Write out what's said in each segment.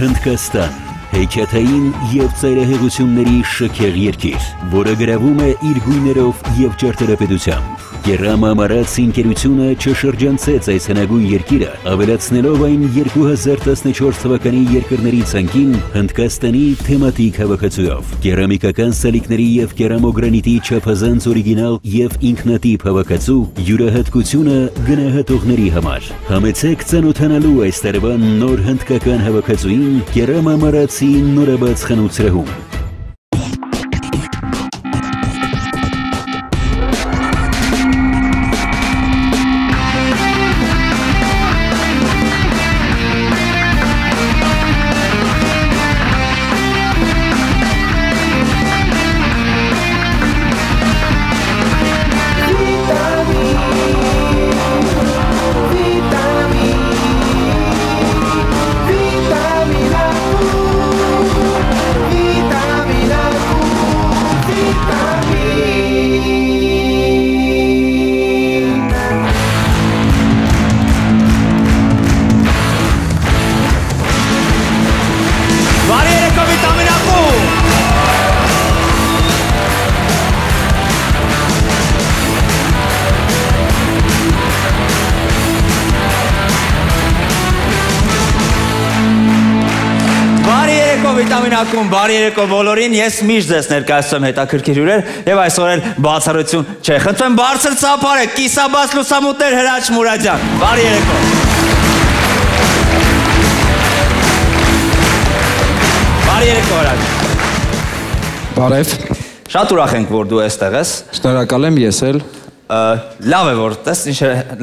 Հնդկաստան, հեքիաթային և ծայրահեղությունների շքեղ երկիր, որը գրավում է իր գույներով և ճարտարապետությամբ։ Կերամ Ամարաց ընկերությունը չշրջանցեց այս հնագույն երկիրը, ավելացնելով այն 2014 թվականի երկրների ցանկին Հնդկաստանի թեմատիկ հավաքածուով։ Կերամիկական սալիկների և կերամոգրանիտի չափազանց օրիգինալ և ինքնատիպ հավաքածու յուրահատկությունը գնահատողների համար։ Համեցեք ծանոթանալու այս տարվա նոր հնդկական հավաքածուին Կերամ Ամարացի նորաբաց խանութսրահում։ Վիտամինակում բարի երեկո բոլորին, ես միշտ ձեզ ներկայացնում եմ հետաքրքիր հյուրեր և այսօր էլ բացառություն չէ։ Խնդրում եմ բարձր ծափարեք, կիսաբաց լուսամուտներ Հրաչ Մուրադյան, բարի երեկո։ Բարի երեկո Հրաչ։ Բարև։ Շատ ուրախ ենք, որ դու այստեղ ես։ Շնորհակալ եմ, ես էլ։ Լավ է, որ տես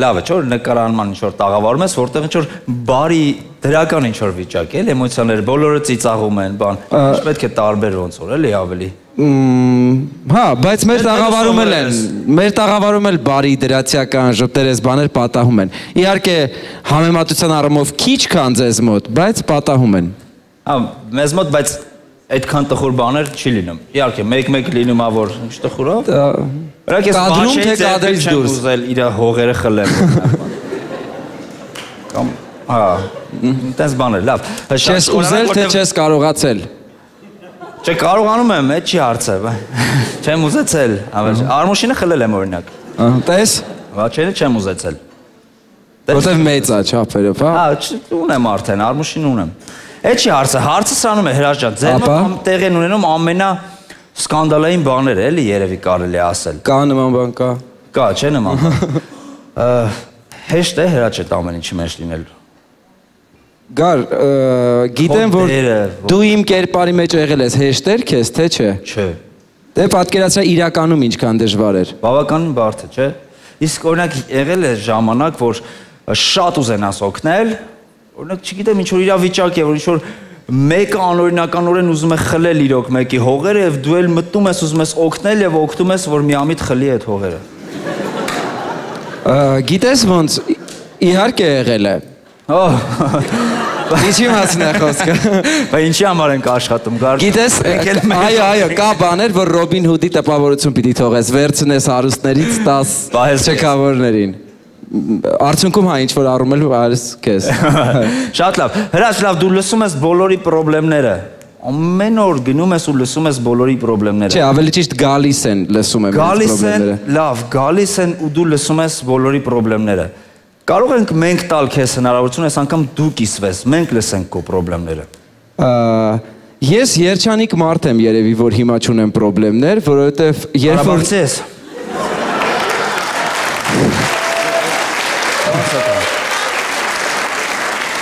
լավ է, չէ՞ նկարանման ինչ-որ տաղավարում ես, որտեղ ինչ-որ բարի դրական ինչ-որ վիճակ է, էմոցիաներ, բոլորը ծիծաղում են, բան, պետք է տարբեր ոնց որ էլի ավելի։ Հա, բայց մեր տաղավարում էլ բարի դրացիական ժպտեր ես բաներ պատահում են։ Իհարկե համեմատության առումով քիչ քան ձեզ մոտ, բայց պատահում են։ Հա, մեզ մոտ, բայց այդքան տխուր բաներ չի լինում։ Իհարկե, մեկ-մեկ լինում ա, որ ինչ տխուր ա։ Կադրում թե կադրից դուրս։ Ուզել իր հողերը խլեմ։ Կամ, հա, տես բաներ, լավ։ Չես ուզել, թե չես կարողացել։ Չէ, կարողանում եմ, այդ չի հարցը։ Չեմ ուզեցել։ Արմուշինը խլել եմ օրինակ։ Տես։ Վաչերը չեմ ուզեցել։ Որտև մեծ ա չափերով, հա։ Հա, ունեմ արդեն, արմուշին ունեմ։ Այդ չի հարցը, հարցը սրանում է Հրաչ ջան, ձեր մոտ տեղ են ունենում ամենա սկանդալային բաները, էլի երևի կարելի ասել։ Կա նման բան, կա։ Կա, չէ նման բան։ Հեշտ է Հրաչ այդ ամեն ինչի մեջ լինել։ Գար, գիտեմ, որ դու իմ կերպարի մեջ եղել ես, հեշտ էր քեզ, թե չէ։ Չէ։ Դե պատկերացրա իրականում ինչքան դժվար էր։ Բավականին բարդ է, չէ։ Իսկ օրինակ եղել է ժամանակ, որ շատ ուզենաս օգնել, օրինակ չգիտեմ ինչ որ իրավիճակ է, որ ինչ որ մեկը անօրինականորեն ուզում է խլել իրոք մեկի հողերը եւ դու էլ մտնում ես ուզում ես օգնել եւ օգնում ես որ միամիտ խլի այդ հողերը։ Գիտես ոնց իհարկե եղել է։ Ինչի մասին է խոսքը։ Բայց ինչի համար ենք աշխատում, գար։ Գիտես, այո, կա բաներ, որ Ռոբին Հուդի տպավորություն պիտի թողես, վերցնես հարուստներից 10 չքավորներին։ Արդյունքում հա ինչ-որ առում էլ արես քեզ։ Շատ լավ։ Հրաչ, լավ, դու լսում ես բոլորի պրոբլեմները։ Ամեն օր գնում ես ու լսում ես բոլորի պրոբլեմները։ Չէ, ավելի ճիշտ գալիս են լսում եմ այդ պրոբլեմները։ Լավ, գալիս են ու դու լսում ես բոլորի պրոբլեմները։ Կարող ենք մենք տալ քեզ հնարավորություն, այս անգամ դու կիսվես, մենք լսենք քո պրոբլեմները։ Ես երջանիկ մարդ եմ երևի, որ հիմա չունեմ պրոբլեմներ, որովհետև երբ որ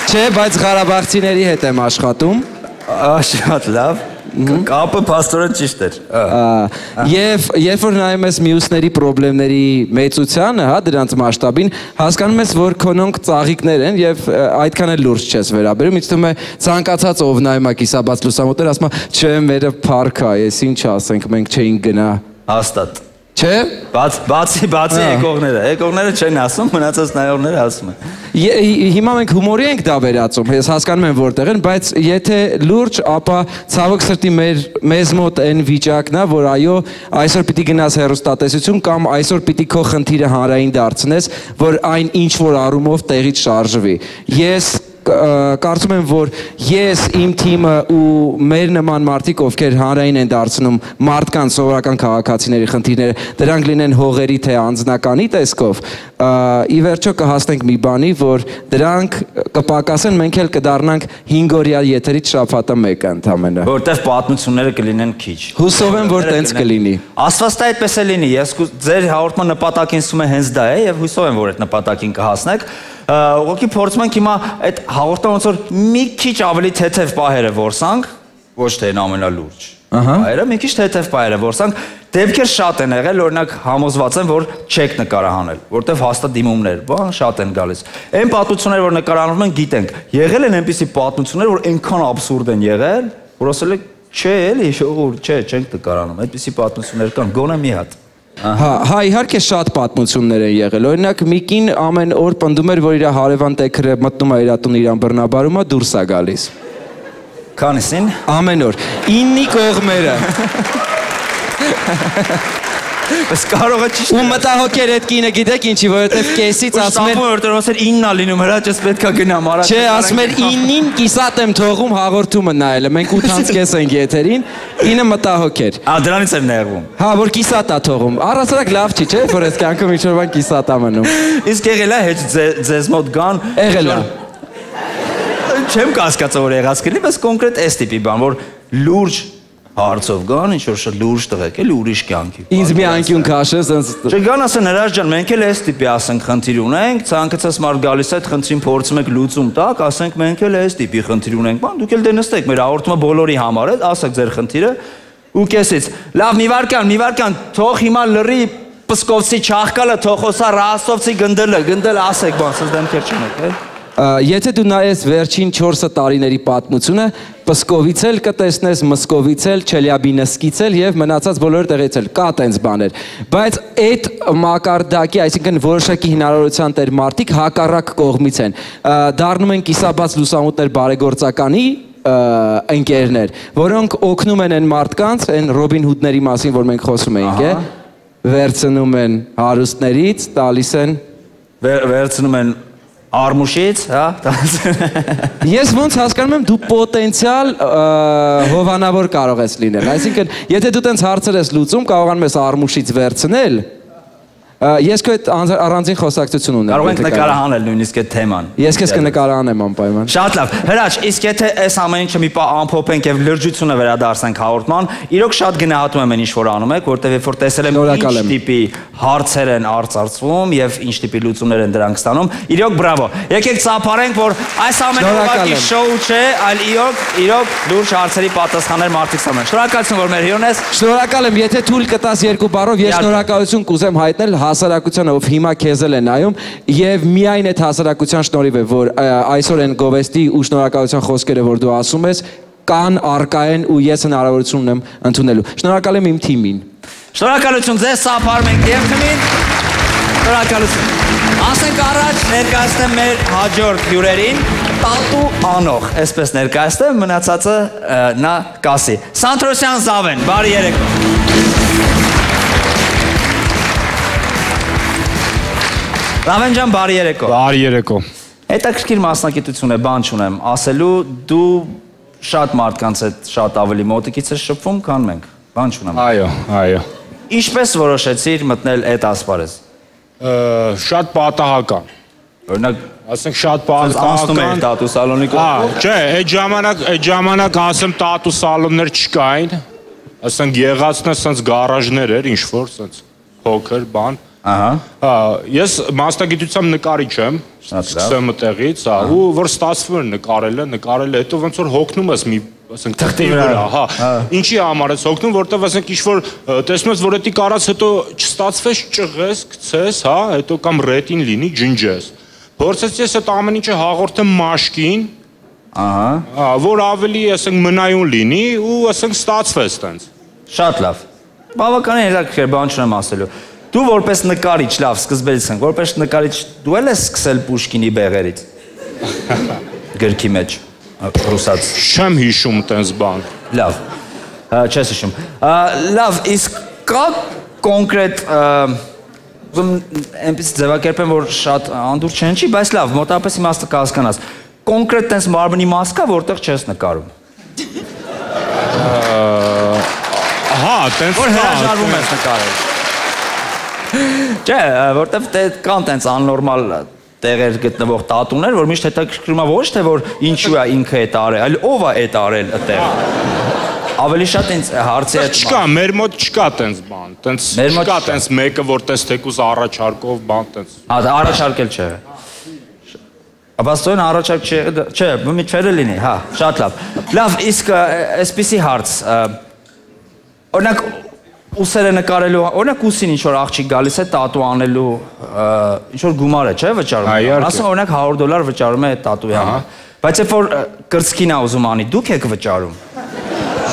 Չէ, բայց Ղարաբաղցիների հետ եմ աշխատում։ Շատ լավ։ Կապը փաստորեն ճիշտ էր։ Եվ երբ որ նայում ես մյուսների պրոբլեմների մեծությանը, հա, դրանց մասշտաբին, հասկանում ես, որ քոնոնք ծաղիկներ են եւ այդքան էլ լուրջ չես վերաբերում։ Ինձ թվում է ցանկացած ով նայում է կիսաբաց լուսամուտներ, ասում է, չէ, մերը փառք է, ես ինչ ասենք, մենք չէինք գնա։ Հաստատ։ Չէ։ Բացի եկողները չեն ասում, մնացած նայողները ասում են։ Հիմա մենք հումորի ենք դա վերածում, ես հասկանում եմ որտեղ են, բայց եթե լուրջ, ապա ցավոք սրտի մեզ մոտ այն վիճակն է, որ այո, այսօր պիտի գնաս հեռուստատեսություն կամ այսօր պիտի քո խնդիրը հանրային դարձնես, որ այն ինչ որ առումով տեղից շարժվի։ Ես կարծում եմ, որ ես, իմ թիմը ու մեր նման մարդիկ, ովքեր հանրային են դարձնում մարդկանց սովորական քաղաքացիների խնդիրները, դրանք լինեն հողերի թե անձնականի տեսքով, ի վերջո կհասնենք մի բանի, որ դրանք կպակասեն, մենք էլ կդառնանք 5-օրյա եթերից շաբաթը մեկը ընդամենը։ Որտեվ պատմությունները կլինեն քիչ։ Հուսով եմ, որ տենց կլինի։ Աստված դա այդպես է լինի։ Ես ձեր հաղորդման նպատակին ասում եմ հենց դա է եւ հուսով եմ, որ այդ նպատակին կհասնեք։ Ուղղակի փորձում ենք հիմա այդ հաղորդման ոնց որ մի քիչ ավելի թեթև պահերը որսանք, ոչ թե այն ամենալուրջ։ Այրը մի քիչ թեթև պահերը որսանք, դեպքեր շատ են եղել, օրինակ համոզված եմ, որ չեք նկարահանել, որտեվ հաստատ դիմումներ, բան շատ են գալիս։ Այն պատմությունները, որ նկարահանում են, գիտենք, եղել են այնպիսի պատմություններ, որ այնքան աբսուրդ են եղել, որ ասել եք, չէ, էլի, չէ, չենք նկարահանում, այդպիսի պատմություններ կան, գոնե մի հատ։ Հա, իհարկե շատ պատմություններ են եղել։ Օրինակ մի կին ամեն օր պնդում էր, որ իր հարևան տեքրը մտնում է իր տուն իրան բռնաբարում է, դուրս է գալիս։ Քանիսին։ Ամեն օր։ 9-ի կողմերը։ Բայց կարող է ճիշտ։ Ու մտահոգեր այդ կինը, գիտեք ինչի, որովհետև կեսից ասում էր, որտեղ ասել 9-ա լինում, հրա ճես պետքա գնամ առաջ։ Չէ, ասում էր 9-ին կիսատ եմ թողում հաղորդումը նայելը։ Մենք 8:30 ենք եթերին, 9-ը մտահոգեր։ Դրանից եմ նեղվում։ Հա, որ կիսատ է թողում։ Առասարակ լավ չի, չէ՞, որ այս կյանքում ինչ-որ բան կիսատ է մնում։ Իսկ եղել է հեչ ձեզ մոտ գան։ Եղել է։ Չեմ կասկածը որ եղած կլինի, բայց կոնկրետ այս տիպի բան, որ լուրջ հարցով գան, ինչ-որ շատ լուրջ տղեկ էլի ուրիշ կյանքի։ Ինձ մի անկյուն քաշես, ասես։ Չգան ասեն հրաշ ջան, մենք էլ այս տիպի ասենք խնդիր ունենք, ցանկացած մարդ գալիս է այդ խնդրին փորձում եք լուծում տակ, ասենք մենք էլ այս տիպի խնդիր ունենք, բան դուք էլ դե նստեք, մեր հաղորդումը բոլորի համար է, ասեք ձեր խնդիրը ու կեսից։ Լավ, մի վարքան, թող հիմա լրի Պսկովցի չախկալը, թող խոսա Ռասովցի գնդել ասեք, բան, սենց դեմքեր չունեք, է։ Եթե դու նայես վերջին 4 տարիների պատմությունը, Պսկովից էլ կտեսնես, Մսկովից էլ, Չելյաբինսկից էլ եւ մնացած բոլոր տեղից էլ կա տենց բաներ։ Բայց այդ մակարդակի, այսինքն որոշակի հնարավորության տեր մարդիկ հակառակ կողմից են։ Դառնում են կիսաբաց լուսամուտներ բարեգործականի ընկերներ, որոնք օգնում են այն մարդկանց, այն Ռոբին Հուդների մասին, որ մենք խոսում էինք, է, վերցնում են հարուստներից, տալիս են վերցնում են Արմուշից, հա։ Ես ոնց հասկանում եմ դու պոտենցիալ հովանավոր կարող ես լինել։ Այսինքն, եթե դու տենց հարցեր ես լուծում, կարողանում ես Արմուշից վերցնել, ես քո այդ առանձին խոսակցություն ունեմ։ Կարող ենք նկարահանել նույնիսկ այդ թեման։ Ես քեզ կնկարահանեմ անպայման։ Շատ լավ։ Հրաչ, իսկ եթե այս ամեն ինչը մի պահ ամփոփենք եւ լրջությունը վերադարձենք հաղորդման, իրոք շատ գնահատում եմ այն ինչ որ անում եք, որտեվ երբ որ տեսել եմ ինչ տիպի հարցեր են արծարծվում եւ ինչ տիպի լուծումներ են դրանք ստանում, իրոք բրավո։ Եկեք ծափարենք, որ այս ամենը ուղղակի շոու չէ, այլ իրոք լուրջ հարցերի պատասխաններ մարդիկ ստանում են։ Շնորհակալություն, որ մեր հյուրն ես։ Շնորհակալ եմ, եթե թույլ կտաս 2 բառով, ես շնորհակալություն կուզեմ հայտնել հասարակությանը, ով հիմա քեզ էլ է նայում, եւ միայն այդ հասարակության շնորհիվ է, որ այսօր են գովեստի ու շնորհակալության խոսքերը, որ դու ասում ես, կան, արկա են ու ես հնարավորություն ունեմ ընդունելու։ Շնորհակալ եմ իմ թիմին։ Շնորհակալություն ձեզ, սափարում ենք եւ թիմին։ Շնորհակալություն։ Ասենք առաջ ներկայացնեմ մեր հաջորդ հյուրերին, Տատու Անող, այսպես ներկայացնեմ, մնացածը նա կասի։ Սանտրոսյան Զավեն, բարի երեկո։ Ռավեն ջան, բարի երեկո։ Բարի երեկո։ Հետաքրքիր մասնակցություն է, բան չունեմ, ասելու դու շատ մարդկանց հետ շատ ավելի մոտիկից ես շփվում, քան մենք, բան չունեմ։ Այո։ Ինչպես որոշեցիր մտնել այդ ասպարեզ։ Շատ պատահական։ Օրինակ, ասենք շատ անցնում էր պատահական։ Տատու սալոնի կողմով։ Չէ, այդ ժամանակ ասեմ տատու սալոններ չկային։ Ասենք եղածն է սենց գարաժներ էր, ինչ որ սենց փոքր բան։ Ահա։ Ես մասնագիտությամբ նկարիչ եմ, սկսեմ այդտեղից, ու որ ստացվում էր նկարելը, հետո ոնց որ հոգնում ես մի, ասենք թղթի վրա, հա։ Ինչի համար ես հոգնում, որտեվ ասենք ինչ որ տեսնում ես, որ էդի կարած հետո չստացվես, ճղես, գցես, հա, հետո կամ ռետին լինի, ջնջես։ Փորձեցի ես այդ ամեն ինչը հաղորդեմ մաշկին, ահա, որ ավելի, ասենք, մնայուն լինի ու ասենք ստացվեց տենց։ Շատ լավ։ Բավականին հետաքրքիր բան չունեմ ասելու։ Դու որպես նկարիչ, լավ, սկզբից ենք, որպես նկարիչ դու էլ ես սկսել Պուշկինի բեղերից։ Գրքի մեջ, ռուսաց։ Չեմ հիշում տենց բան։ Լավ, չես հիշում։ Լավ, իսկ կա կոնկրետ, ուզում այնպես ձևակերպեմ, որ շատ անդուր չեն չի, բայց լավ, մոտավորապես իմաստը կհասկանաս։ կոնկրետ տես մարմնի մաս կա, որտեղ չես նկարում։ Հա, տենց Որ հրաժարվում ես նկարել։ Չէ, որտեղ կան տենց աննորմալ տեղեր գտնվող տատուներ, որ միշտ հետաքրքրում է ոչ թե որ ինչու է ինքը այդ արել, այլ ով է այդ արել այդտեղ։ Ավելի շատ ինձ հարցի հետ չկա, մեր մոտ չկա տենց բան, տենց չկա տենց մեկը, որ տես թեկուզ առաջարկով բան տենց։ Հա, առաջարկել չէ։ Ապաստոյն առաջարկ չէ, միտչերը լինի, հա, շատ լավ։ Լավ, իսկ այսպիսի հարց, օրինակ ուսերը նկարելու, օրինակ ուսին ինչ-որ աղջիկ գալիս է տատու անելու, ինչ-որ գումար է, չէ, վճարում։ Ասում օրինակ $100 վճարում է տատուի համար։ Բայց երբ որ կրծքին է ուզում անի, դուք եք վճարում։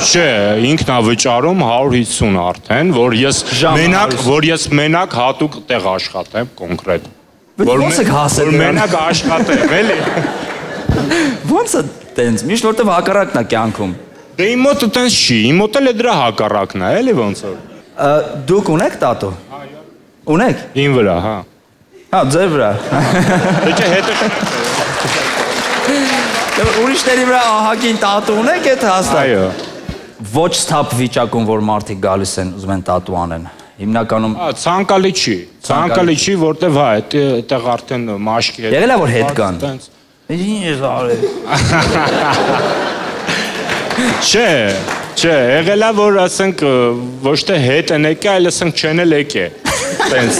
Չէ, ինքն է վճարում 150 արդեն, որ ես մենակ հատուկ տեղ աշխատեմ կոնկրետ։ Ոնց եք հասել որ մենակ աշխատեմ, էլի։ Ոնց է տենց, միշտ որտեղ հակառակն է կյանքում։ Դե իմ մոտը տենց չի, իմ մոտը էլ է դրա հակառակն է, էլի ոնց որ։ Դուք ունեք տատու։ Ունեք։ Իմ վրա, հա։ Հա, ձեր վրա։ Դե չէ, հետո ուրիշների վրա ահագին տատու ունեք, այդ հաստատ։ Այո։ Ոչ սթափ վիճակում, որ մարդիկ գալիս են, ուզում են տատու անեն։ Հիմնականում ցանկալի չի, որտեվ հա, այդտեղ արդեն մաշկի հետ։ Եղել է որ հետ կան։ Ինչ ես արել։ Չէ, եղել է որ ասենք ոչ թե հետ են եկե, այլ ասենք չեն էլ եկե։ Տենց։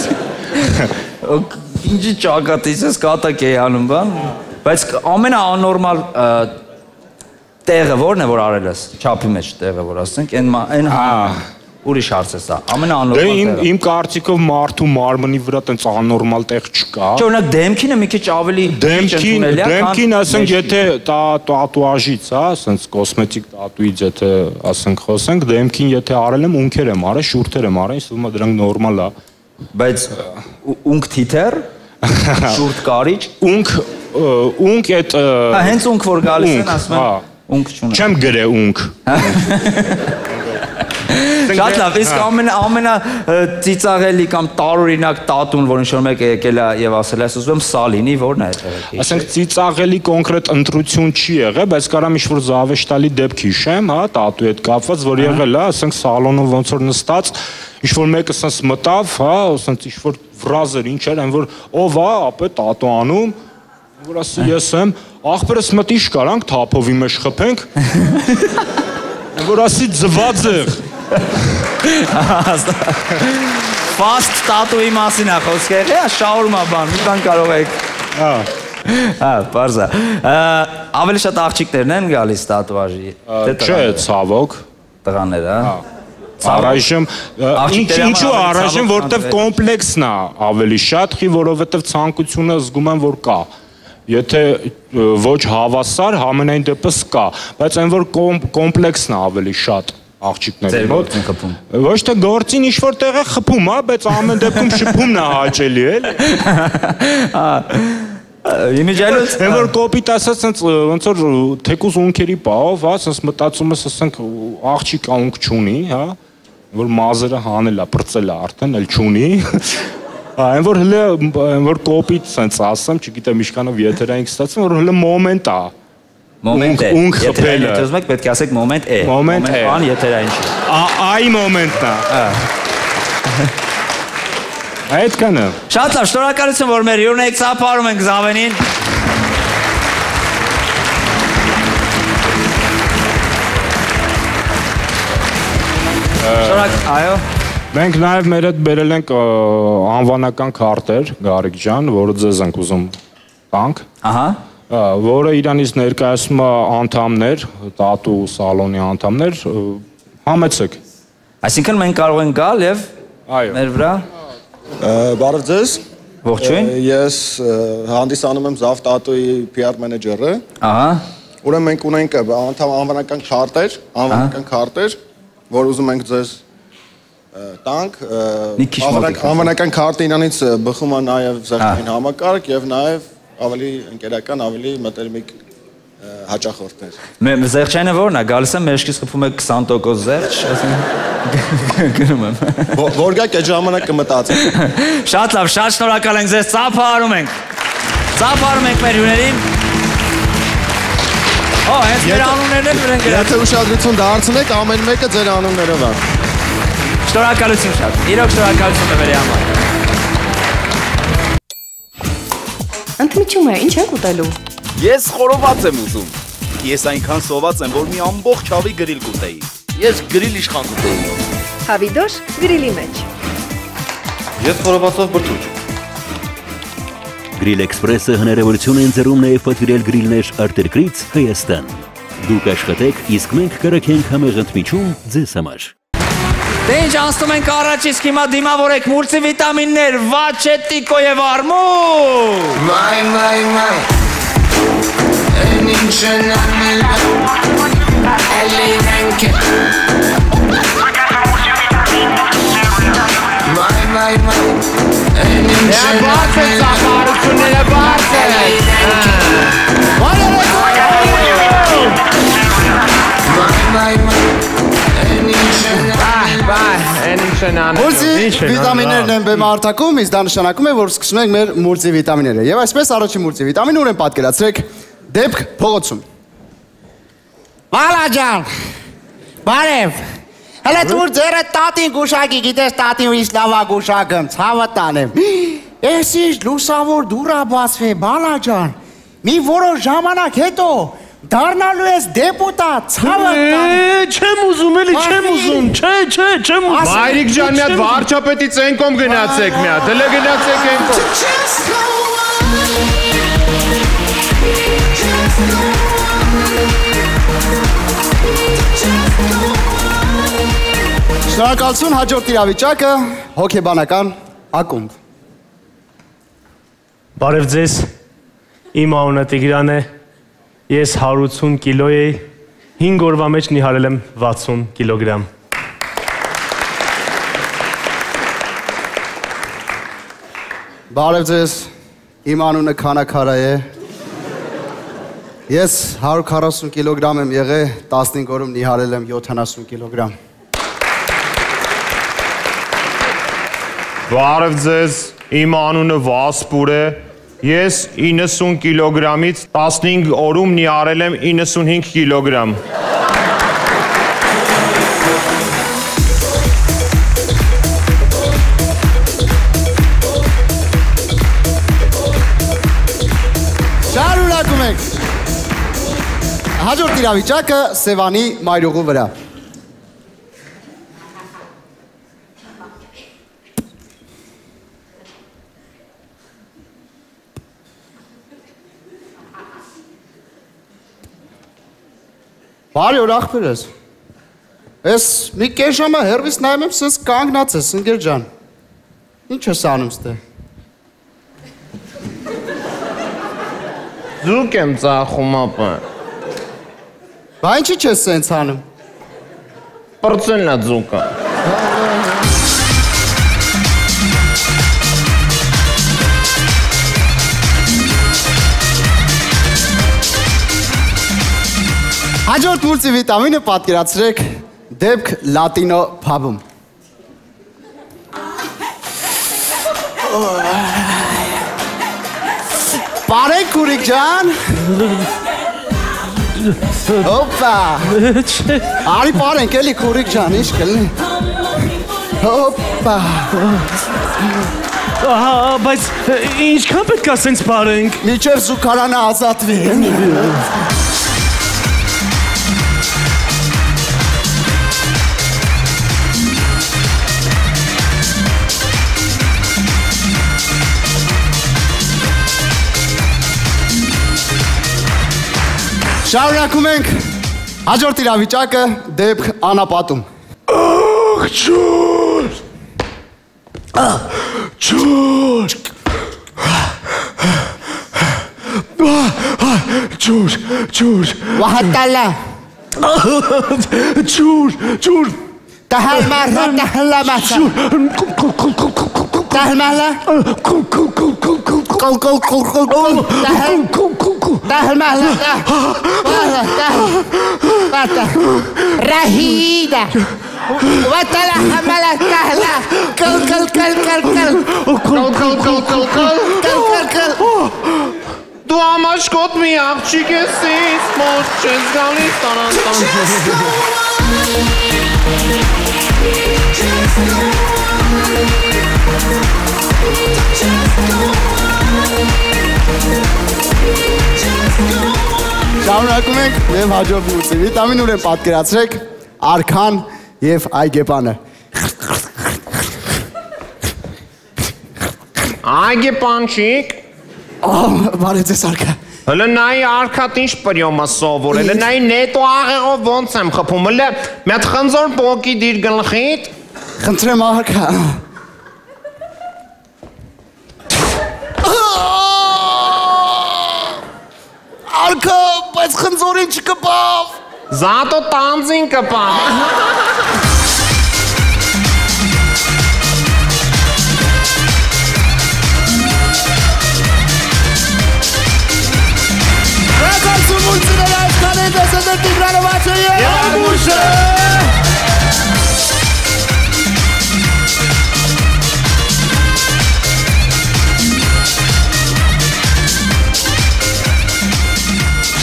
Ինչի ճակատից ես կատակ էի անում, բան։ Բայց ամենաանորմալ տեղը որն է որ արել ես, չափի մեջ տեղը որ ասենք, այն ուրիշ հարց է սա, ամենաանորմալ տեղը։ Դե իմ կարծիքով մարդու մարմնի վրա տենց աննորմալ տեղ չկա։ Չէ, օրինակ դեմքինը մի քիչ ավելի դեմքին ասենք եթե տատուաժից, հա, ասենց կոսմետիկ տատուից եթե ասենք խոսենք, դեմքին եթե արել եմ ունքեր եմ արել, շուրթեր եմ արել, ինձ թվում է դրանք նորմալ է։ Բայց ունք թիթեր, շուրթ կարիճ, ունք այդ հա, հենց ունք որ գալիս են ասում են ունք չունեն։ Չեմ գրե ունք։ Շատ լավ, իսկ ամենա ծիծաղելի կամ տարօրինակ տատուն, որ ինչ-որ մեկը եկել է եւ ասել է, ասում եմ սա լինի, որն է այդ։ Ասենք ծիծաղելի կոնկրետ ընտրություն չի եղել, բայց կարամ ինչ-որ զավեշտալի դեպք հիշեմ, հա, տատուի հետ կապված, որ եղել է, ասենք սալոնում ոնց որ նստած, ինչ-որ մեկը ասենց մտավ, հա, ասենց ինչ-որ վրազեր ինչ էր, այն որ ով է, ապե տատու անում, որ ասի ես եմ, ախպերս մտիշ կարանք թափովի մեջ խփենք։ Որ ասի ձվածեղ։ Ֆաստ տատուի մասին է խոսքը, շաուրմա բան, մի բան կարող եք։ Հա, բարձ է։ Ավելի շատ աղջիկներն են գալիս տատուաժի։ Չէ, ցավոք։ Տղաներ, հա։ Առայժմ ինչու առայժմ որտեվ կոմպլեքսն է ավելի շատ, որովհետև ցանկությունը զգում եմ որ կա։ Եթե ոչ հավասար, համենայն դեպս կա, բայց այն որ կոմպլեքսն է ավելի շատ աղջիկների մոտ։ Ոչ թե գործին ինչ-որ տեղ է խփում, հա, բայց ամեն դեպքում շփումն է հաճելի, էլի։ Իմիջիալուց այն որ կոպիտ ասած ոնց որ թեկուզ ունքերի պահով, հա, ասես մտածում ես, ասենք աղջիկը ունք չունի, հա, որ մազերը հանել է, պրծել է արդեն, էլ չունի։ Այն որ հլը որ կոպիտ sense ասեմ, չգիտեմ ինչքանով եթերային ստացվում, որ հլը մոմենտ է։ Մոմենտ է։ Ունք խփելը։ Եթե ուզում եք պետք է ասեք մոմենտ է։ Մոմենտ է։ Բան եթերային չի։ Այ մոմենտն է։ Այդքանը։ Շատ լավ, շնորհակալություն որ մեր հյուրն եք ծափարում ենք Զավենին։ Այո։ Մենք նաև մեր հետ բերել ենք անվանական քարտեր, Գարիկ ջան, որը ձեզ ենք ուզում տանք։ Ահա։ Որը իրանից ներկայացնում է անդամներ, տատու սալոնի անդամներ, համեցեք։ Այսինքն մենք կարող ենք գալ եւ մեր վրա։ Բարև ձեզ։ Ողջույն։ Ես հանդիսանում եմ Զավ տատուի PR մենեջերը։ Ահա։ Ուրեմն մենք ունենք անվանական քարտեր, որ ուզում ենք ձեզ տանք, անվանական քարտը իրանից բխում է նաև զեղչային համակարգ եւ նաև ավելի ընկերական, ավելի մտերմիկ հաճախորդներ։ Զեղչայինը որն է, գալիս եմ մեջքից խփում եք 20% զեղչ, ասենք գնում եմ։ Որ գաք այդ ժամանակ կմտածեք։ Շատ լավ, շատ շնորհակալ ենք ձեզ, ծափարում ենք մեր հյուրերին։ հենց մեր անուններն էլ վրան գրած։ Եթե ուշադրություն դարձնեք, ամեն մեկը ձեր անուններով է։ Շնորհակալություն շատ։ Իրոք շնորհակալություն նվերի համար։ Ընդմիջում է, ինչ եք ուտելու։ Ես խորոված եմ ուզում։ Ես այնքան սոված եմ, որ մի ամբողջ հավի գրիլ կուտեի։ Ես գրիլ իշխան կուտեի։ Հավիդոշ գրիլի մեջ։ Ես խորովածով բրդուճ։ Գրիլ Էքսպրեսը հնարավորություն է ընձեռում նաև պատվիրել գրիլներ արտերկրից Հայաստան։ Դուք աշխատեք, իսկ մենք կրակենք համեղ ընդմիջում ձեզ համար։ Դե ինչ անցնում ենք առաջ, իսկ հիմա դիմավորեք մուլտիվիտամիններ, վաչետիկո եւ արմու։ Մայ Են ինչ են անել Էլինենք Մայ Են ինչ են Բարձր ծախարությունները բարձր Մուլտիվիտամիններն են բեմը արտակում, իսկ դա նշանակում է, որ սկսում ենք մեր մուլտիվիտամինները։ Եվ այսպես առաջին մուլտիվիտամինը ունեն պատկերացրեք դեպք փողոցում։ Վալա ջան, բարև, հələ դուր ձերը տատին գուշակի, գիտես տատին ու իսլավա գուշակում, ցավը տանեմ։ Ես ինչ լուսավոր դուրա բացվե, բալա ջան, մի որոշ ժամանակ հետո դառնալու ես դեպուտատ, ցավը տանեմ։ Չեմ ուզում էլի, չեմ ուզում, չեմ ուզում։ Մայրիկ ջան, մի հատ վարչապետի ծենկոմ գնացեք մի հատ, դե գնացեք ենկոմ։ Շնորհակալություն, հաջորդ իրավիճակը հոգեբանական ակումբ։ Բարև ձեզ, իմ անունը Տիգրան է, ես 180 կիլո եի, 5 օրվա մեջ նիհարել եմ 60 կիլոգրամ։ Բարև ձեզ, իմ անունը Քանաքարա է, ես 140 կիլոգրամ եմ եղել, 15 օրում նիհարել եմ 70 կիլոգրամ։ Բարև ձեզ, իմ անունը Վասպուր է, ես 90 կիլոգրամից 15 օրում նիհարել եմ 95 կիլոգրամ։ Շարունակում ենք։ Հաջորդ իրավիճակը Սևանի մայրուղու վրա։ Բարի օր ախպերս, ես մի կես ժամը հեռվից նայում եմ, սենց կանգնած ես, ընկեր ջան, ինչ ես անում ստե։ Ձուկ եմ ծախում ապը։ Բա ինչի չես սենց անում։ Պրծենլա ձուկը։ Հաջորդ մուլտիվիտամինը պատկերացրեք դեպք լատինո փաբում։ Բարեք քուրիկ ջան։ Հոպա։ Արի բարենք էլի քուրիկ ջան, ինչ կլինի։ Հոպա։ Ահա, բայց ինչքան պետք է սենց բարենք։ Միջև զուգարանը ազատվի։ Շարունակում ենք հաջորդ իրավիճակը դեպք անապատում։ Ջուր Վահատալա Ջուր Տահալմարը տահլամասա Տահլմալա Տահլմալա Ռահիդա Վատալա համալա տահլա Կլ Դու ամաչկոտ մի աղջիկ ես ինձ մոտ չես գալիս տարանտան Շարունակում ենք և հաջորդ մյուսի վիտամին ուր է պատկերացրեք արքան և այգեպանը Այգեպանչիկ Բարև ձեզ արքա Հլը նայի արքատ ինչ պրյոմը սովոր Հլը նայի նետո աղեղով ոնց եմ խպում Հլը մետ խնձոր պոկի դիր գլխիտ Խնդրեմ արքա Արքա, բայց խնձորին չկպավ Զատո տանձին կպավ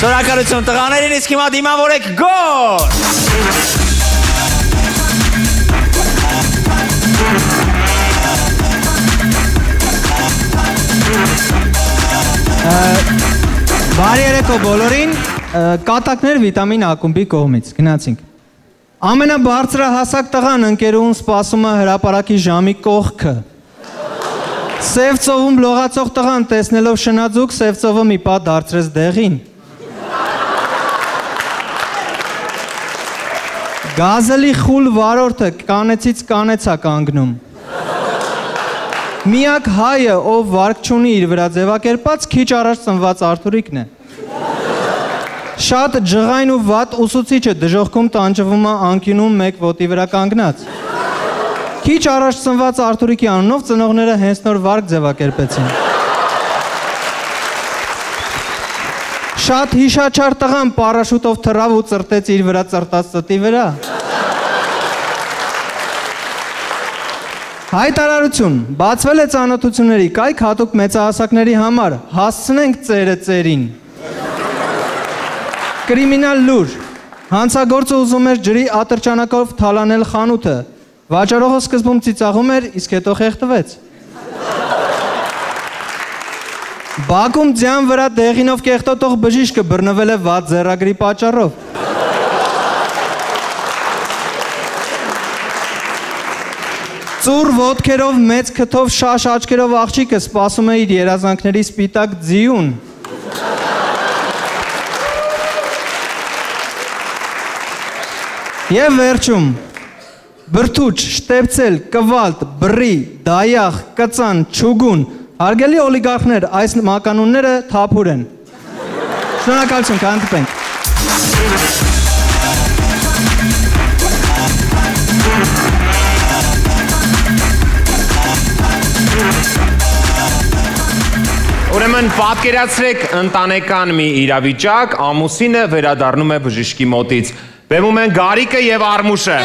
Շնորհակալություն տղաներին, իսկ հիմա դիմավորեք գոլ! Բարի երեկո բոլորին, կատակներ վիտամին ակումբի կողմից, գնացինք։ Ամենաբարձրահասակ տղան ընկերուհուն սպասում է հրապարակի ժամի կողքը։ Սև ծովում լողացող տղան տեսնելով շնաձուկ, սև ծովը մի պատ դարձրեց դեղին։ Գազելի խուլ վարորդը կանեցից կանեցա կանգնում։ Միակ հայը, ով վարկ չունի իր վրա ձևակերպած, քիչ առաջ ծնված Արթուրիկն է։ Շատ ջղայն ու վատ ուսուցիչը դժոխքում տանջվում է անկյունում մեկ ոտի վրա կանգնած։ Քիչ առաջ ծնված Արթուրիկի անունով ծնողները հենց նոր վարկ ձևակերպեցին։ Շատ հիշաչար տղան պարաշուտով թռավ ու ծրտեց իր վրա ծրտած ծտի վրա։ Հայտարարություն, բացվել է ծանոթությունների կայք հատուկ մեծահասակների համար, հասցնենք ծերը ծերին։ Կրիմինալ լուր, հանցագործը ուզում էր ջրի ատրճանակով թալանել խանութը, վաճառողը սկզբում ծիծաղում էր, իսկ հետո խեղդվեց։ Բակում ձյան վրա դեղինով կեղտոտող բժիշկը բռնվել է վատ ձեռագրի պատճառով։ Ծուռ ոտքերով մեծ քթով շաշ աչքերով աղջիկը սպասում է իր երազանքների սպիտակ ձիուն։ Եվ վերջում, բրդուճ, շտեպցել, կվալտ, բռի, դայախ, կծան, չուգուն, հարգելի օլիգարխներ, այս մականունները թափուր են։ Շնորհակալություն, կհանդիպենք։ Ուրեմն պատկերացրեք ընտանեկան մի իրավիճակ, ամուսինը վերադառնում է բժիշկի մոտից։ Բեմում են Գարիկը եւ Արմուշը։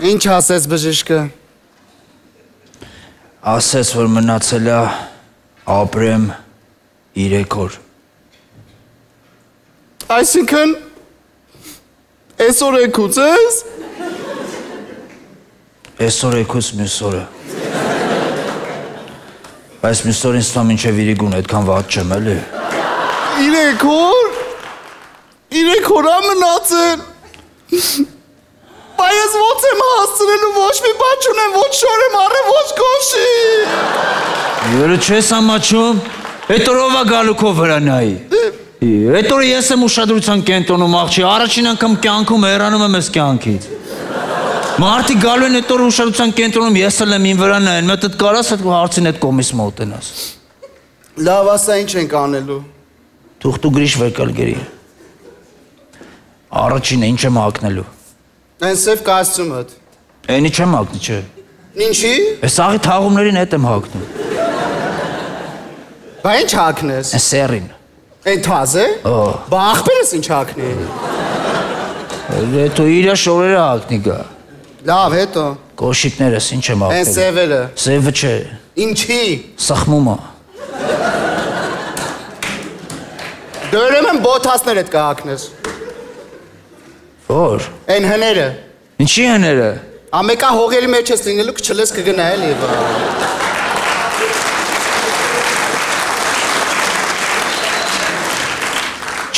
Ինչ ասեց բժիշկը։ Ասեց, որ մնացել է ապրեմ 3 օր։ Այսինքն, այսօր եկուց ես։ Այսօր եկուց մյուս օրը։ Բայց մյուս օրին ստամ ինչև իրիգուն, այդքան վատ չեմ էլի։ 3 օր։ 3 օր մնացել։ Բայց ես ոնց եմ հասցնելու, ոչ մի բան չունեմ, ոչ շոր եմ առել, ոչ կոշի։ Յորը չես ամաչում, էդ օրով է գալու քո վրա նայի։ Էդ օրը ես եմ ուշադրության կենտրոնում աղջի, առաջին անգամ կյանքում հեռանում եմ ես կյանքից։ Մարդիկ գալու են էդ օրը ուշադրության կենտրոնում, ես էլ եմ ին վրա նայեն, մետ էդ կարաս էդ հարցին էդ կողմից մոտենաս։ Լավ, ասա ինչ ենք անելու։ Թուղթու գրիշ վեկալ գերի։ Առաջինը ինչ եմ հակնելու։ Այն սև կոստյումդ։ Էնի չեմ հագնի, չէ։ Ինչի։ Այս աղի թաղումներին հետ եմ հագնում։ Բա ինչ հագնես։ Այս սերին։ Այն թազ է։ Բա աղբերս ինչ հագնի։ Հետո իրա շորերը հագնի գա։ Լավ, հետո։ Կոշիկներս ինչ եմ հագնել։ Այն սևերը։ Սևը չէ։ Ինչի։ Սխմումը։ Դու ուրեմն բոթասներդ կհագնես։ Որ։ Այն հները։ Ինչի հները։ Ամեկա հողերի մեջ ես լինելու կչլես կգնա էլի։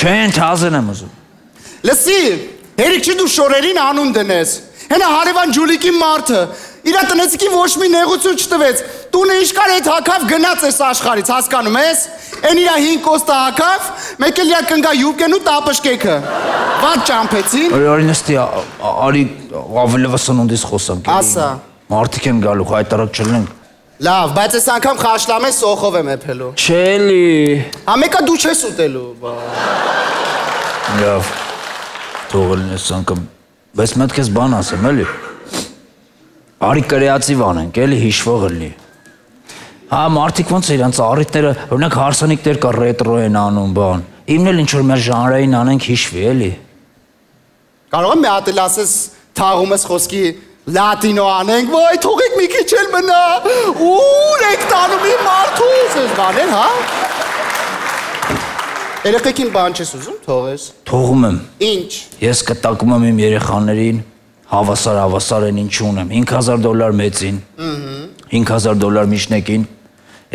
Չեն թազեն եմ ուզում։ Լսի, հերիք չի դու շորերին անուն դնես։ Հենա հարևան Ջուլիկի մարդը իրա տնեցիկի ոչ մի նեղություն չտվեց։ Տունը ինչ կար այդ հակավ գնաց այս աշխարից, հասկանում ես։ Այն իրա 5 կոստա հակավ, մեկ էլ իրա կնգա յուբկեն ու տապշկեքը։ Ված ճամփեցին։ Օրինստի արի ավելի վսնունդից խոսամ։ Ասա։ Մարդիկ են գալու, հայտարակ չլենք։ Լավ, բայց այս անգամ խաշլամես սոխով եմ էփելու։ Չելի։ Ամեկա դու չես ուտելու։ Լավ։ Թողել ես անգամ։ Բայց մոտ քեզ բան ասեմ, էլի։ Արի կրեատիվ անենք, էլի հիշվող լինի։ Հա, մարդիկ ոնց է իրանց առիթները, օրինակ հարսանիքներ կա ռետրո են անում, բան։ Իմն էլ ինչ որ մեր ժանրային անենք հիշվի, էլի։ Կարող եմ մի հատ էլ ասես թաղումս խոսքի լատինո անենք, ոյ թողեք մի քիչ էլ մնա։ Ուր եք տանում իմ մարդուս, ես բաներ, հա։ Երեխեքին բան չես ուզում, թողես։ Թողում եմ։ Ինչ։ Ես կտակում եմ իմ երեխաներին, հավասար են ինչ ունեմ, $5000 մեծին, $5000 միջնեկին,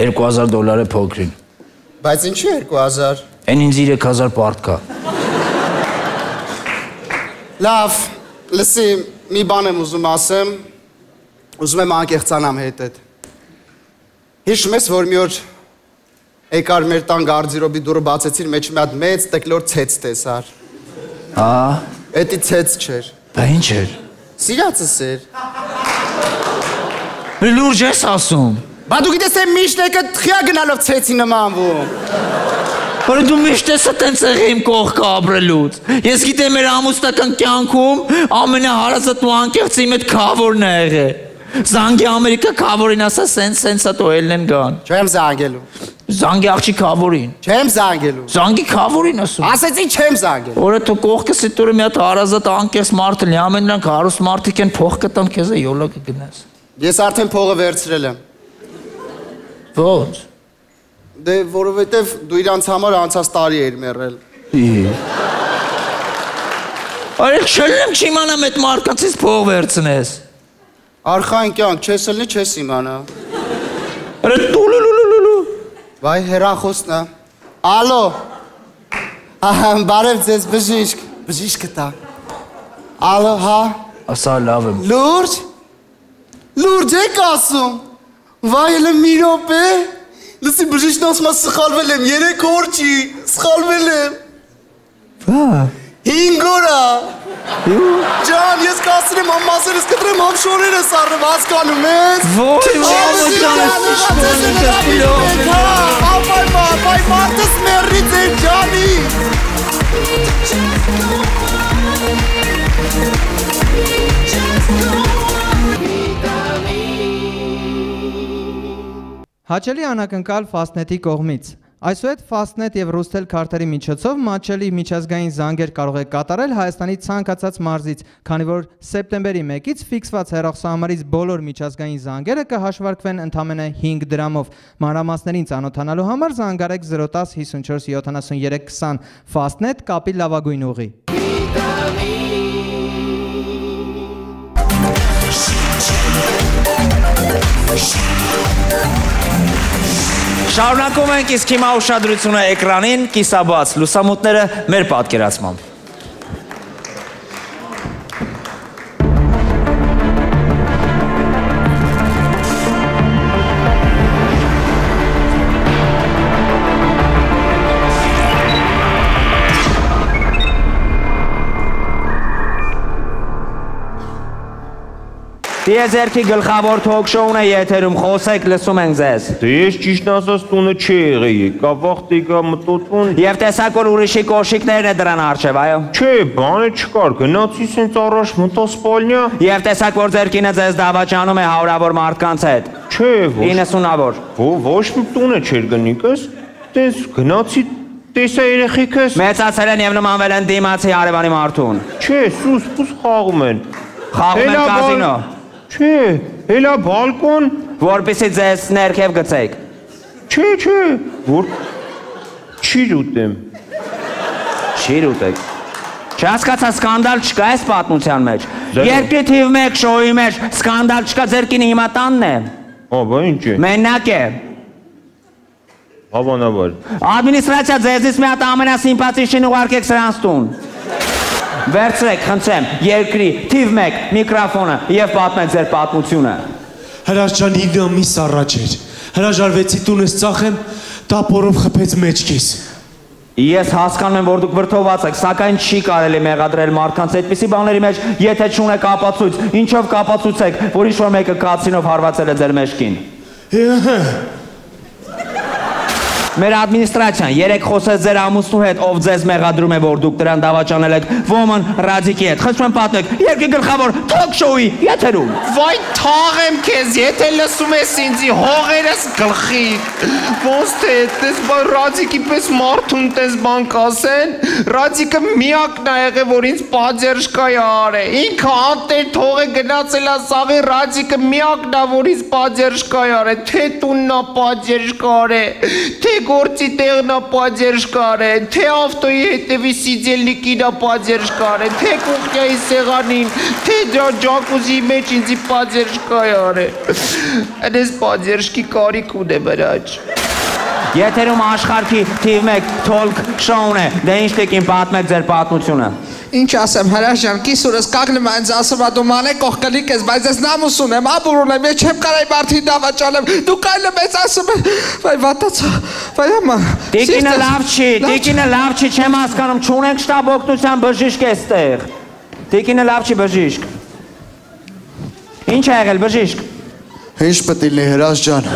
$2000 փոքրին։ Բայց ինչի 2000։ Այն ինձ 3000 պարտ կա։ Լավ, լսի, մի բան եմ ուզում ասեմ, ուզում եմ անկեղծանամ հետդ։ Հիշում ես, որ մի օր եկար մեր տան գարդիրոբի դուռը բացեցին, մեջ մի հատ մեծ տկլոր ցեց տեսար։ Հա։ Էդի ցեց չէր։ Բա ինչ էր։ Սիրածս էր։ Լուրջ ես ասում։ Բա դու գիտես այն միշտեկը թխյա գնալով ցեցի նմանվում։ Որ դու միշտ ես տենց եղի իմ կողքը ապրելուց։ Ես գիտեմ մեր ամուսնական կյանքում ամենահարազատ ու անկեղծի իմ այդ քավորն է եղել։ Զանգի Ամերիկա քավորին ասա սենց ատոելն են գան։ Չեմ զանգելու։ Զանգի աղջի քավորին։ Չեմ զանգելու։ Զանգի քավորին ասում։ Ասեցի չեմ զանգել։ Որը դու կողքս դուրը մի հատ հարազատ անկեղծ մարդ լինի, ամեն նրանք հարուստ մարդիկ են, փող կտան քեզ է յոլա կգնաս։ Ես արդեն փողը վերցրել եմ։ Ո՞նց։ Դե որովհետև դու իրանց համար անցած տարի էիր մեռել։ Արեք չլեմ չիմանամ այդ մարդկանցից փող վերցնես։ Արխային կյանք, չես լնի, չես իմանա։ Արա տուլուլուլուլու։ Վայ հեռախոսն է։ Ալո։ Բարև ձեզ բժիշկը տա։ Ալո, հա։ Ասա լավ եմ։ Լուրջ։ Լուրջ եք ասում։ Վայ էլ մի րոպե։ Լսի բժիշկն ասում է սխալվել եմ, 3 օր չի, սխալվել եմ։ Վա։ 5 օր է։ Ջան, ես կասրեմ ամասերս կտրեմ համշորերս առնեմ, հասկանում ես։ Ոյ, մամա ջան, Բայ մարդս մերի ձեր ջանի։ Հաճելի անակնկալ Fastnet-ի կողմից։ Այսուհետ Fastnet եւ Rustel քարտերի միջոցով մատչելի միջազգային զանգեր կարող եք կատարել Հայաստանի ցանկացած մարզից, քանի որ սեպտեմբերի 1-ից ֆիքսված հեռախոսահամարից բոլոր միջազգային զանգերը կհաշվարկվեն ընդամենը 5 դրամով։ Մանրամասներին ծանոթանալու համար զանգարեք 010 54 73 20 Fastnet կապի լավագույն ուղի։ Շարունակում ենք, իսկ հիմա ուշադրությունը էկրանին, կիսաբաց լուսամուտները մեր պատկերացմամբ։ Տիեզերքի գլխավոր թոք շոուն է եթերում, խոսեք, լսում ենք ձեզ։ Դե ես ճիշտ ասած տունը չի եղել, եկա վախտի գա մտոտվում։ Եվ տեսակ որ ուրիշի կոշիկներն է դրան արջև, այո։ Չէ, բանը չկար, գնացի սենց առաջ մտա սպալնյա։ Եվ տեսակ որ ձեր կինը ձեզ դավաճանում է հարյուրավոր մարդկանց հետ։ Չէ, ոչ։ 90-ավոր։ Ոչ մի տունը չէր գնիկս, տես գնացի տեսա երեխեքս։ Մեծացել են եւ նմանվել են դիմացի հարևանի մարդուն։ Չէ, սուս խաղում են։ Խաղում են կազինո։ Չէ, հելա բալկոն, որպեսի ձեզ ներքև գցեք։ Չէ, որ չի ուտեմ։ Չի ուտեք։ Չհասկացա սկանդալ չկա այս պատմության մեջ։ Երկրի թիվ 1 շոուի մեջ սկանդալ չկա, ձեր կինը հիմա տանն է։ Բա ինչ է։ Մենակ է։ Հավանաբար։ Ադմինիստրացիա ձեզից մի հատ ամենասիմպաթիչին ուղարկեք սրանց տուն։ Վերցրեք, խնդրեմ, երկրի թիվ 1 միկրոֆոնը եւ պատմեք ձեր պատմությունը։ Հրաշ ջան, 9 ամիս առաջ էր։ Հրաժարվեցի տունս ծախեմ, տապորով խփեց մեջքիս։ Ես հասկանում եմ, որ դուք վրդոված եք, սակայն չի կարելի մեղադրել մարդկանց այդպիսի բաների մեջ, եթե չունեք ապացույց, ինչով կապացուցեք, որ ինչ-որ մեկը կացինով հարվածել է ձեր մեջքին։ Մեր ադմինիստրացիան երեք խոսեց ձեր ամուսնու հետ, ով ձեզ մեղադրում է, որ դուք դրան դավաճանել եք Woman Ռադիկի հետ։ Խնդրում եմ պատմեք, երկրի գլխավոր թոք շոուի եթերում։ Վայ թաղեմ քեզ, եթե լսում ես ինձ հողերս գլխի։ Ոնց թե դες Ռադիկի պես մարդուն դες բան կասեն։ Ռադիկը միակն է եղել, որ ինձ պատժերշկայ արե։ Ինքը անտեր թողը գնացել է սաղի Ռադիկը միակն է, որ ինձ պատժերշկայ արե։ Թե տուննա պատժերշկա արե, թե գործի տեղն է պատժերշկար է, թե ավտոյի հետևի սիձելնիկին է պատժերշկար է, թե կուխնյայի սեղանին, թե ջակուզի մեջ ինձի պատժերշկայար է։ Այս պատժերշկի կարիք ունեմ հրաչ։ Եթերում աշխարհքի թիվ 1 թոլք շոուն է, դե ինչ տեկին պատմեք ձեր պատմությունը։ Ինչ ասեմ, հրաշ ջան, կիսուրս կագնում ինձ ասում է դու մանե կողքլիկ ես, բայց ես նամուս ունեմ, աբուր ունեմ, ես չեմ կարայի մարդին դավաճանեմ, դու կայլը մեծ ասում է, վայ վատացա, վայ ամա։ Տիկինը լավ չի, չեմ հասկանում, չունենք շտաբ օգնության բժիշկ էստեղ։ Տիկինը լավ չի բժիշկ։ Ինչ է եղել բժիշկ։ Ինչ պետք է լինի հրաշ ջան։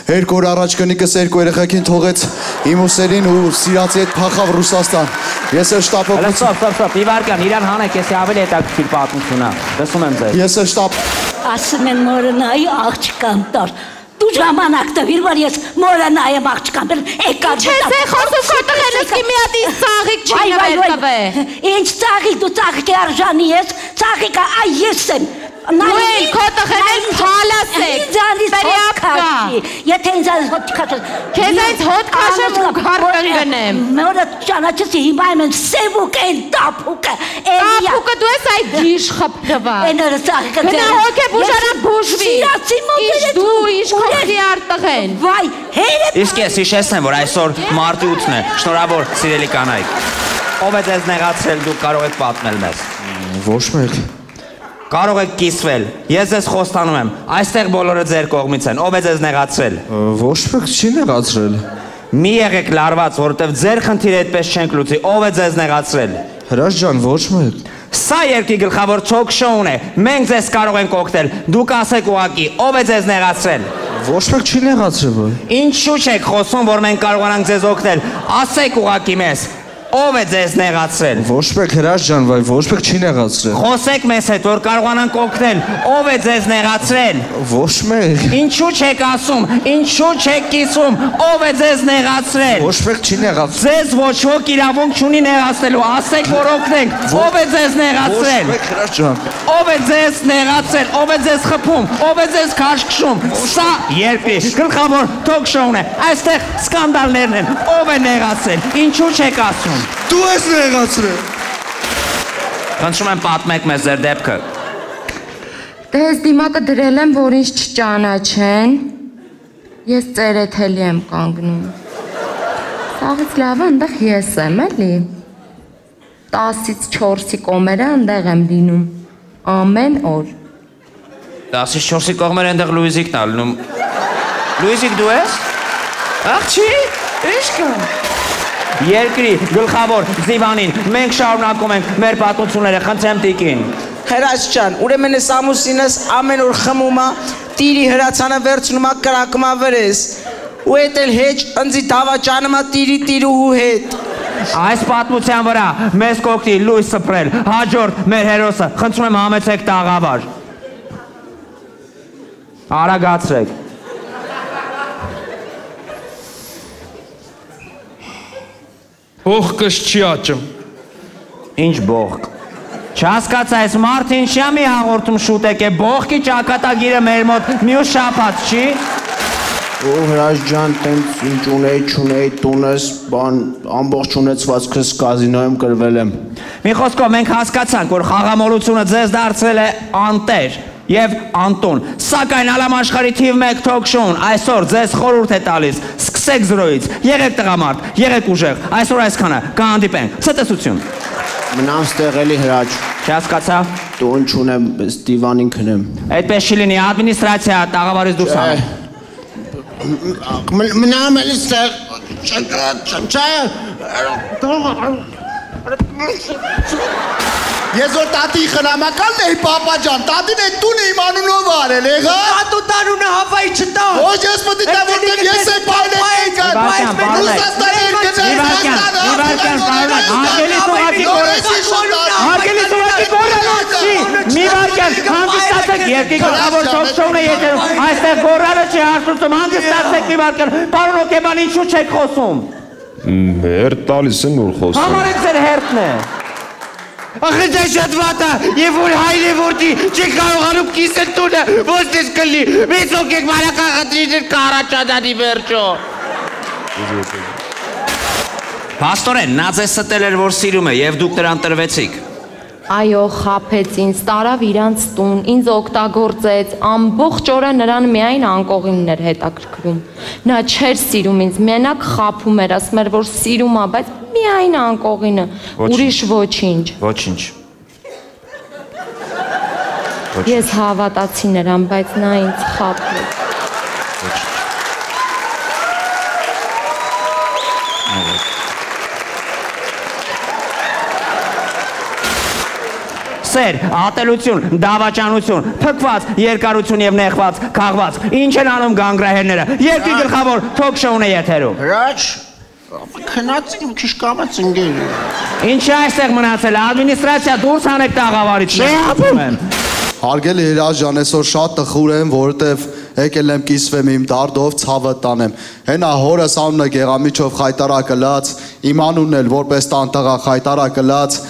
2 օր առաջ կնիկս 2 երեխեքին թողեց իմ ուսերին ու սիրածի հետ փախավ Ռուսաստան։ Ես էլ շտապ Ստոպ, Իվարկյան, իրան հանեք, ես ավելի հետաքրքիր պատմություն է։ Լսում եմ ձեզ։ Ես էլ շտապ Ասում են մորնայի աղջկան տար։ Դու ժամանակ տվիր, որ ես մորնայի աղջկան տար։ Չես է խոսում քո տղենս մի հատ ինձ ծաղիկ չի նվերտվե։ Ինչ ծաղիկ, դու ծաղիկի արժանի ես, ծաղիկը այ ես եմ։ Նույն քո տղենս փալաս է։ Եթե ինձ հոտ քաշես, քեզ այդ հոտ քաշեմ ու քար կընկնեմ։ Մորը ճանաչեցի հիմա եմ սևուկ են տափուկը։ Տափուկը դու ես այդ գիշ խփտվա։ Էները ծաղիկը գնա հոգե բուժարան բուժվի։ Ինչ դու ինչ քոխի արտղեն։ Վայ, հերը։ Իսկ ես հիշեցնեմ, որ այսօր մարտի 8-ն է։ Շնորհավոր սիրելի կանայք։ Ով է ձեզ նեղացրել, դուք կարող եք պատմել մեզ։ Ոչ մեկ։ Կարող եք կիսվել։ Ես ձեզ խոստանում եմ, այստեղ բոլորը ձեր կողմից են։ Ով է ձեզ նեղացրել։ Ոչ մեկ չի նեղացրել։ Մի եղեք լարված, որովհետև ձեր խնդիրը այդպես չենք լուծի։ Ով է ձեզ նեղացրել։ Հրաշ ջան, ոչ մեկ։ Սա երկրի գլխավոր թոք շոուն է։ Մենք ձեզ կարող ենք օգնել։ Դուք ասեք ուղակի, ով է ձեզ նեղացրել։ Ոչ մեկ չի նեղացրել։ Ինչու՞ չեք խոսում, որ մենք կարողանանք ձեզ օգնել։ Ասեք ուղակի մեզ։ Ով է ձեզ նեղացրել։ Ոչ մեկ հրաշ ջան, վայ, ոչ մեկ չի նեղացրել։ Խոսեք մեզ հետ, որ կարողանանք օգնել։ Ով է ձեզ նեղացրել։ Ոչ մեկ։ Ինչու չեք ասում, ինչու չեք կիսում, ով է ձեզ նեղացրել։ Ոչ մեկ չի նեղացրել։ Ձեզ ոչ ոք իրավունք չունի նեղացնելու, ասեք, որ օգնենք։ Ով է ձեզ նեղացրել։ Ոչ մեկ հրաշ ջան։ Ով է ձեզ նեղացրել, ով է ձեզ խփում, ով է ձեզ քաշքշում։ Սա երկրի գլխավոր թոք շոուն է։ Այստեղ սկանդալներն են։ Ով է նեղացրել։ Ինչու չեք ասում։ Դու ես նեղացրել։ Խնդրում եմ պատմեք մեզ ձեր դեպքը։ Դե ես դիմակը դրել եմ, որ ինձ չճանաչեն։ Ես ծերեթելի եմ կանգնում։ Սաղից լավը այնտեղ ես եմ, էլի։ 10-ից 4-ի կողմերը այնտեղ եմ լինում։ Ամեն օր։ 10-ից 4-ի կողմերը այնտեղ Լուիզիկն է լինում։ Լուիզիկ դու ես։ Աղջի, ի՞նչ կա։ Երկրի գլխավոր Զիվանին, մենք շարունակում ենք մեր պատմությունները, խնդրեմ տիկին։ Հրաչ ջան, ուրեմն ես ամուսինս ամեն օր խմում է, տիրի հրացանը վերցնում է կրակում է վրես։ Ու էդ էլ հեչ ընձի դավաճանում է տիրի տիրուհու հետ։ Այս պատմության վրա մեզ կօգնի լույս սփռել։ Հաջորդ մեր հերոսը, խնդրում եմ համեցեք տաղավար։ Արագացրեք։ Բողկս չի աճում։ Ինչ բողկ։ Չհասկացա, այս մարդը ինչի՞ մի հաղորդում շուտեք է, բողկի ճակատագիրը մեր մոտ մյուս շաբաթ չի։ Ու հրաշ ջան, տենց ինչ ունեի, չունեի տունս, բան ամբողջ ունեցվածքս կազինոյում կրվել եմ։ Մի խոսքով մենք հասկացանք, որ խաղամոլությունը ձեզ դարձրել է անտեր եւ անտուն։ Սակայն Ալամ աշխարհի թիվ 1 թոք-շոուն այսօր ձեզ խորհուրդ է տալիս։ Սկսեք 0-ից, եղեք տղամարդ, եղեք ուժեղ։ Այսօր այսքանը, կհանդիպենք։ Ցտեսություն։ Մնամ ստեղ էլի հրաչ։ Չհասկացա։ Տուն չունեմ, դիվանին քնեմ։ Այդպես չի լինի, ադմինիստրացիա տաղավարից դուրս հանեմ։ Մնամ էլի ստեղ։ Ես որ տատի խնամականն էի պապա ջան, տատին այդ տունը իմ անունով արել եղա։ Տատու տարունը հավայի չտա։ Ոչ ես մտի տա որտեղ ես եմ պայնել Մի վարկյան, հանդիստացեք, երկի գլխավոր թոք-շոուն է ետերում, այստեղ գոռալը չի հարցուցում, հանդիստացեք մի վարկյան, պարոն Օկեբան, ինչու չեք խոսում։ Հերտ տալիս են որ խոսում։ Համարեք ձեր հերթն է։ Ախր դա շատ վատ է, եւ որ հայրը որտի չի կարողանում կիսել տունը, ոչ դες կլի։ Մեծ ոգեք մարակախնդիրներ կառաջադանի վերջո։ Պաստորեն, նա ձեզ ստել էր, որ սիրում է, եւ դուք նրան տրվեցիք։ Այո, խաբեց ինձ, տարավ իրանց տուն, ինձ օգտագործեց, ամբողջ օրը նրան միայն անկողինն էր հետաքրքրում։ Նա չէր սիրում ինձ, մենակ խաբում էր, ասում էր, որ սիրում է, բայց միայն անկողինը, ուրիշ ոչինչ։ Ոչինչ։ Ես հավատացի նրան, բայց նա ինձ խաբեց։ Սեր, ատելություն, դավաճանություն, թքված, երկարություն եւ նեղված, քաղված, ինչ են անում գանգրահերները, երկի գլխավոր թոք-շոուն է եթերում։ Հրաչ, քնած իմ քիչ կամած ընկեր։ Ինչ է այստեղ մնացել, ադմինիստրացիա դուրս հանեք տաղավարից։ Հարգելի հրաշ ջան, այսօր շատ տխուր եմ, որովհետև եկել եմ կիսվեմ իմ դարդով, ցավը տանեմ։ Հենա հորս անունը Գեղամիջով խայտարակը լաց, իմ անունն էլ որպես տանտղա խայտարակը լաց,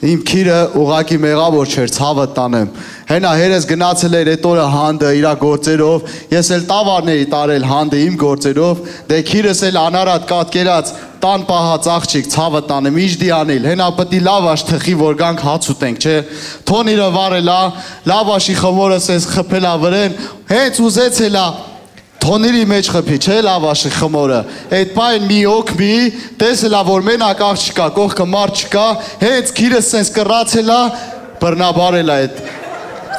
իմ քիրը ուղակի մեղավոր չէր, ցավը տանեմ։ Հենա հերես գնացել էր այդ օրը հանդը իր գործերով, ես էլ տավարն էի տարել հանդը իմ գործերով, դե քիրս էլ անարատ կատկերած տան պահած աղջիկ, ցավը տանեմ, ինչ դիանել, հենա պտի լավաշ թխի, որ գանք հաց ուտենք, չէ։ Թոնիրը վարելա, լավաշի խմորս ես խփելա վրեն, հենց ուզեցելա Թոնիրի մեջ խփի, չէ լավաշի խմորը, այդ պայն մի օգմի, տեսելա, որ մենակ աղջիկա, կողքը մարդ չկա, հենց քիրս սենց կռացելա, բռնաբարելա այդ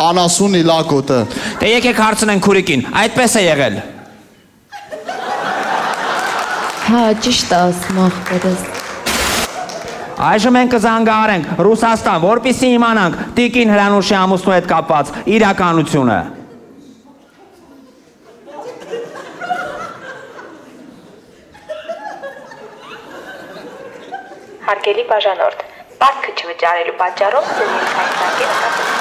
անասունի լակոտը։ Դե եկեք հարցնենք քուրիկին, այդպես է եղել։ Հա, ճիշտ է ասում ախպերս։ Այժմ մենք կզանգահարենք Ռուսաստան, որպեսզի իմանանք Տիկին Հրանուշի ամուսնու հետ կապված իրականությունը։ Հարգելի բաժանորդ, պարտքը չվճարելու պատճառով ձեր երկայնքակել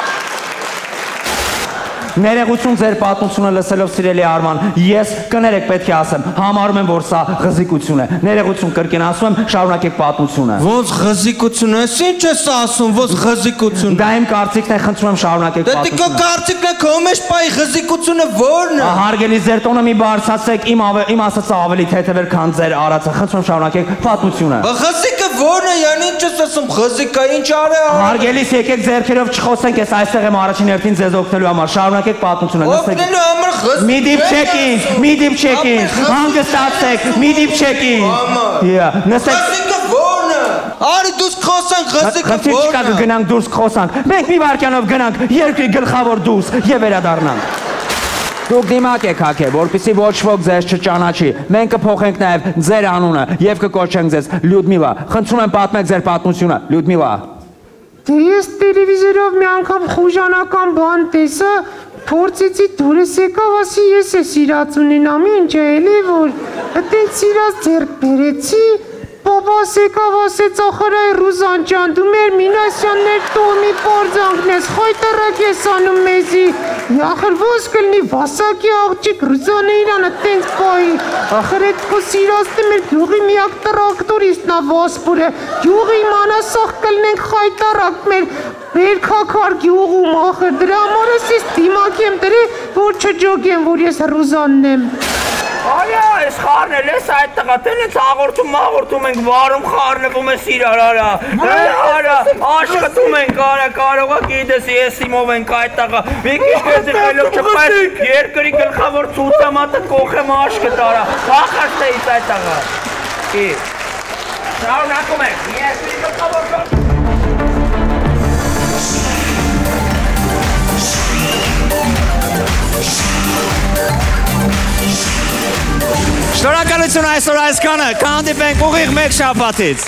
Ներողություն ձեր պատմությունը լսելով սիրելի Արման, ես կներեք պետք է ասեմ, համարում եմ, որ սա ղզիկություն է։ Ներողություն կրկին ասում եմ, շարունակեք պատմությունը։ Ոնց ղզիկություն է, ինչ ես ասում, ոնց ղզիկություն։ Դա իմ կարծիքն է, խնդրում եմ շարունակեք պատմությունը։ Դե քո կարծիքն է, քո մեջ պայ ղզիկությունը ո՞րն է։ Հարգելի ձեր տոնը մի բարձրացեք, իմ ասածը ավելի թեթև էր, քան ձեր արածը։ Խնդրում եմ շարունակեք պատմությունը։ Ղզիկը ո՞րն է, յան ինչ ես ասում, ղզիկա ինչ արի։ Հարգելիս եկեք ձեռքերով չխոսենք, ես այստեղ եմ առաջին հերթին ձեզ օգնելու համար։ Շարունակեք պատմությունը, օգնելու համար ղզիկ։ Մի դիպչեք ինձ, մի դիպչեք ինձ, հանգստացեք, մի դիպչեք ինձ։ Ղզիկը ո՞րն է։ Արի դուրս խոսանք, ղզիկը ո՞րն է։ Խնդիր չկա, գնանք դուրս խոսանք։ Մենք մի վայրկյանով գնանք երկրի գլխավոր դուրս եւ վերադառնանք։ Դուք դիմակ եք հագել, որպեսզի ոչ ոք ձեզ չճանաչի։ Մենք կփոխենք նաև ձեր անունը եւ կկոչենք ձեզ Լյուդմիլա։ Խնդրում եմ պատմեք ձեր պատմությունը, Լյուդմիլա։ Դե ես տելևիզորով մի անգամ խուժանական բան տեսա, փորձեցի դուրս եկավ, ասի ես է սիրած ունենամ, ինչ է էլի, որ այդտենց սիրած ձեռք բերեցի, Պապաս եկավ ասեց ախր այ Ռուզան ջան, դու մեր Մինասյաններ տոմի պարձանքն ես, խայտարակ ես անում մեզի, ախր ոնց կլինի վասակի աղջիկ Ռուզանը իրան այդտենց պայի, ախր այդ քո սիրածը մեր գյուղի միակ տրակտորիստն ա Վասպուրը, գյուղի իմանասախ կլինենք խայտարակ մեր Բերքաքար գյուղում ախր, դրա համար ես դիմակ եմ դրի, որ չջոգեմ, որ ես Ռուզանն եմ։ Արյա, ես խարնել ես այդ տղա, տենից աղորդում ենք, վարում խարնվում ես իրար, արա, աշխտում ենք, արա, կարողա գիտես, ես իմով ենք այդ տղա, մի կիշ կեզի խելով չպայս, երկրի գլխավոր ծուցամատը կողեմ աշխտ, արա, վախաշտ էիս այդ տղա, շարունակում ենք, երկրի գլխավոր Շնորհակալություն այսօր այսքանը, կհանդիպենք ուղիղ մեկ շաբաթից։